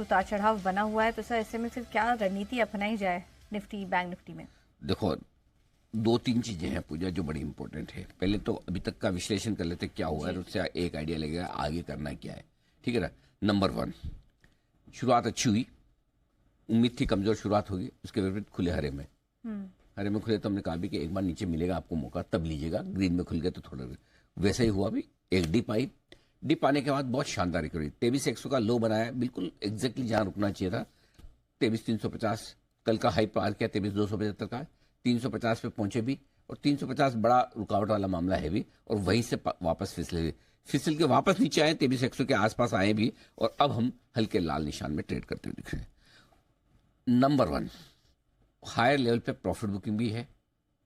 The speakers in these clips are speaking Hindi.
उतार चढ़ाव बना हुआ है, तो सर ऐसे में फिर क्या रणनीति अपनाई जाए निफ्टी बैंक निफ्टी में? देखो, दो तीन चीजें हैं पूजा जो बड़ी इंपॉर्टेंट है। पहले तो अभी तक का विश्लेषण कर लेते क्या हुआ है, उससे एक आइडिया लगेगा आगे करना क्या है। ठीक है ना। नंबर वन, शुरुआत अच्छी हुई, उम्मीद थी कमजोर शुरुआत होगी, उसके विपरीत खुले हरे में। हरे में खुले तो हमने कहा भी कि एक बार नीचे मिलेगा आपको मौका तब लीजिएगा, ग्रीन में खुल गया तो थोड़ा वैसा ही हुआ भी। एक डिप आई, डिप आने के बाद बहुत शानदार रिकवरी, 23,100 का लो बनाया, बिल्कुल एग्जैक्टली जहां रुकना चाहिए था। 23,350 कल का हाई पार किया, 23,275 का, 350 पे पहुंचे भी, और 350 बड़ा रुकावट वाला मामला है भी, और वहीं से वापस फिसल के वापस नीचे आए, 23,100 के आसपास आए भी, और अब हम हल्के लाल निशान में ट्रेड करते हुए दिख रहे हैं। नंबर वन, हायर लेवल पे प्रॉफिट बुकिंग भी है,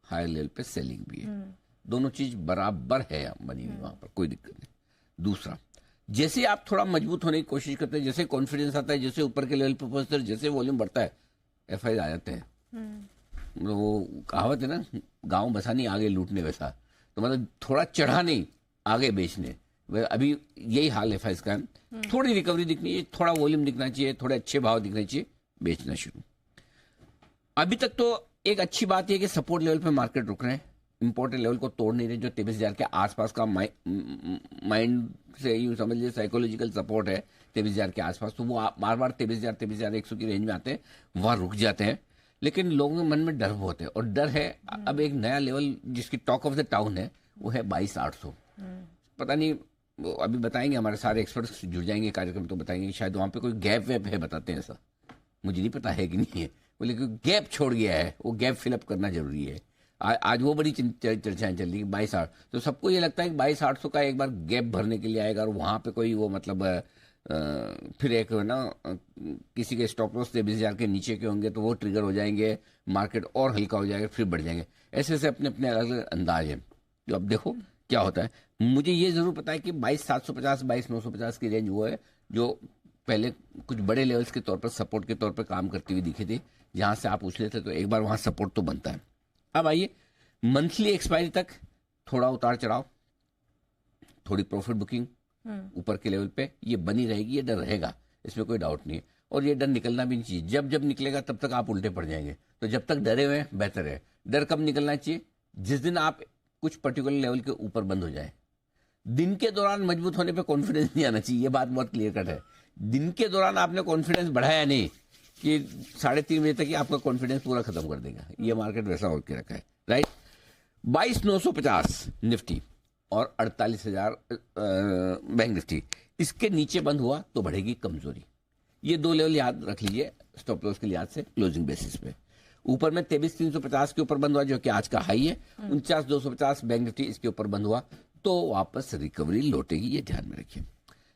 हायर लेवल पे सेलिंग भी है, दोनों चीज बराबर है बनी हुई, वहां पर कोई दिक्कत नहीं। दूसरा, जैसे आप थोड़ा मजबूत होने की कोशिश करते हैं, जैसे कॉन्फिडेंस आता है, जैसे ऊपर के लेवल पे पहुंचते हैं, जैसे वॉल्यूम बढ़ता है, एफआई आ जाते हैं। वो कहावत है ना, गांव बसा नहीं आगे लूटने, वैसा। तो मतलब थोड़ा चढ़ा नहीं आगे बेचने, अभी यही हाल है एफआई का। थोड़ी रिकवरी दिखनी चाहिए, थोड़ा वॉल्यूम दिखना चाहिए, थोड़े अच्छे भाव दिखने चाहिए, बेचना शुरू। अभी तक तो एक अच्छी बात यह कि सपोर्ट लेवल पे मार्केट रुक रहे हैं, इंपॉर्टेंट लेवल को तोड़ नहीं रहे, जो 23,000 के आसपास का माइंड से यूं समझ लीजिए साइकोलॉजिकल सपोर्ट है 23,000 के आसपास, तो वो बार बार 23,100 की रेंज में आते हैं, वहां रुक जाते हैं। लेकिन लोगों के मन में डर बहुत है, और डर है अब एक नया लेवल जिसकी टॉक ऑफ द टाउन है, वो है 22,800। पता नहीं, वो अभी बताएंगे, हमारे सारे एक्सपर्ट्स जुड़ जाएंगे कार्यक्रम तो बताएंगे शायद वहां पे कोई गैप वैप है, बताते हैं ऐसा, मुझे नहीं पता है कि नहीं है, बोले कि गैप छोड़ गया है, वो गैप फिलअप करना जरूरी है। आज वो बड़ी चर्चाएं चल रही है 22,800, तो सबको ये लगता है कि 22,800 का एक बार गैप भरने के लिए आएगा, और वहां पे कोई वो मतलब फिर एक ना किसी के स्टॉप लॉस 23,000 के नीचे के होंगे तो वो ट्रिगर हो जाएंगे, मार्केट और हल्का हो जाएगा, फिर बढ़ जाएंगे। ऐसे ऐसे अपने अपने अलग अलग अंदाज है, जो अब देखो क्या होता है। मुझे ये जरूर पता है कि 22,750 22,950 की रेंज वो है जो पहले कुछ बड़े लेवल्स के तौर पर सपोर्ट के तौर पर काम करती हुई दिखी थी, जहां से आप उछले थे तो एक बार वहां सपोर्ट तो बनता है। अब आइए मंथली एक्सपायरी तक थोड़ा उतार चढ़ाव, थोड़ी प्रॉफिट बुकिंग ऊपर के लेवल पे ये बनी रहेगी, ये डर रहेगा, इसमें कोई डाउट नहीं है, और ये डर निकलना भी नहीं चाहिए। जब जब निकलेगा तब तक आप उल्टे पड़ जाएंगे, तो जब तक डरे हुए हैं बेहतर है। डर कब निकलना चाहिए? जिस दिन आप कुछ पर्टिकुलर लेवल के ऊपर बंद हो जाए। दिन के दौरान मजबूत होने पे कॉन्फिडेंस नहीं आना चाहिए, ये बात बहुत क्लियर कट है। दिन के दौरान आपने कॉन्फिडेंस बढ़ाया नहीं कि 3:30 बजे तक ही आपका कॉन्फिडेंस पूरा खत्म कर देगा, ये मार्केट वैसा होकर रखा है, राइट। 22,950 निफ्टी और 48,000 बैंक निफ्टी, इसके नीचे बंद हुआ तो बढ़ेगी कमजोरी। ये दो लेवल याद रख लीजिए स्टॉप लॉस के लिहाज से क्लोजिंग बेसिस पे। ऊपर में 23,350 के ऊपर बंद हुआ जो कि आज का हाई है, 49,250 बैंक निफ्टी इसके ऊपर बंद हुआ तो वापस रिकवरी लौटेगी, ये ध्यान में रखिए।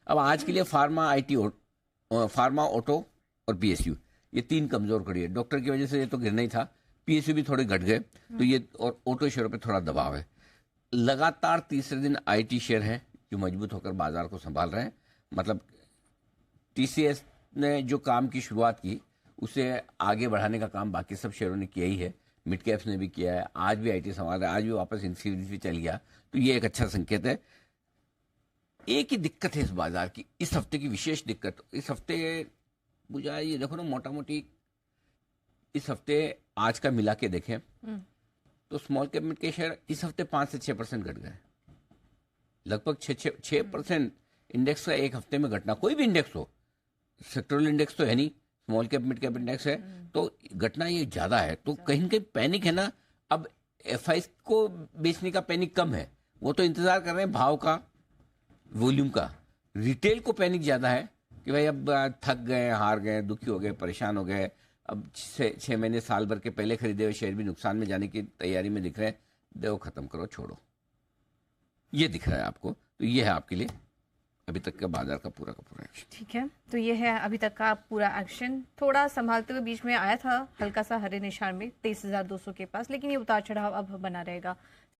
अब आज के लिए फार्मा, फार्मा, ऑटो और पीएसयू, ये तीन कमजोर कड़ी है। डॉक्टर की वजह से ये तो गिरना ही था, पीएसयू भी थोड़े घट गए, तो ये और ऑटो शेयरों पे थोड़ा दबाव है। लगातार तीसरे दिन आईटी शेयर हैं जो मजबूत होकर बाजार को संभाल रहे हैं। मतलब टीसीएस ने जो काम की शुरुआत की उसे आगे बढ़ाने का काम बाकी सब शेयरों ने किया ही है, मिड कैप्स ने भी किया है। आज भी आईटी संभाल रहा है, आज भी वापस इंफ्यूज भी चल गया, तो ये एक अच्छा संकेत है। एक ही दिक्कत है इस बाजार की, इस हफ्ते की विशेष दिक्कत, इस हफ्ते मुझे ये देखो ना, मोटा मोटी इस हफ्ते आज का मिला के देखें तो स्मॉल कैप मिड के शेयर इस हफ्ते 5 से 6% घट गए, लगभग 6% इंडेक्स का एक हफ्ते में घटना। कोई भी इंडेक्स हो, सेक्टोरल इंडेक्स तो है नहीं, small cap mid cap index है, तो घटना ये ज्यादा है। तो कहीं ना कहीं पैनिक है ना। अब एफआई को बेचने का पैनिक कम है, वो तो इंतजार कर रहे हैं भाव का, वॉल्यूम का। रिटेल को पैनिक ज्यादा है कि भाई अब थक गए, हार गए, दुखी हो गए, परेशान हो गए, अब 6 महीने साल भर के पहले खरीदे हुए शेयर भी नुकसान में जाने की तैयारी में दिख रहे हैं। देखो खत्म करो, छोड़ो, ये दिख रहा है आपको। तो ये है आपके लिए अभी तक का बाजार का पूरा एक्शन। ठीक है, तो ये है अभी तक का पूरा एक्शन। थोड़ा संभालते हुए बीच में आया था हल्का सा हरे निशान में 23,200 के पास, लेकिन ये उतार चढ़ाव अब बना रहेगा।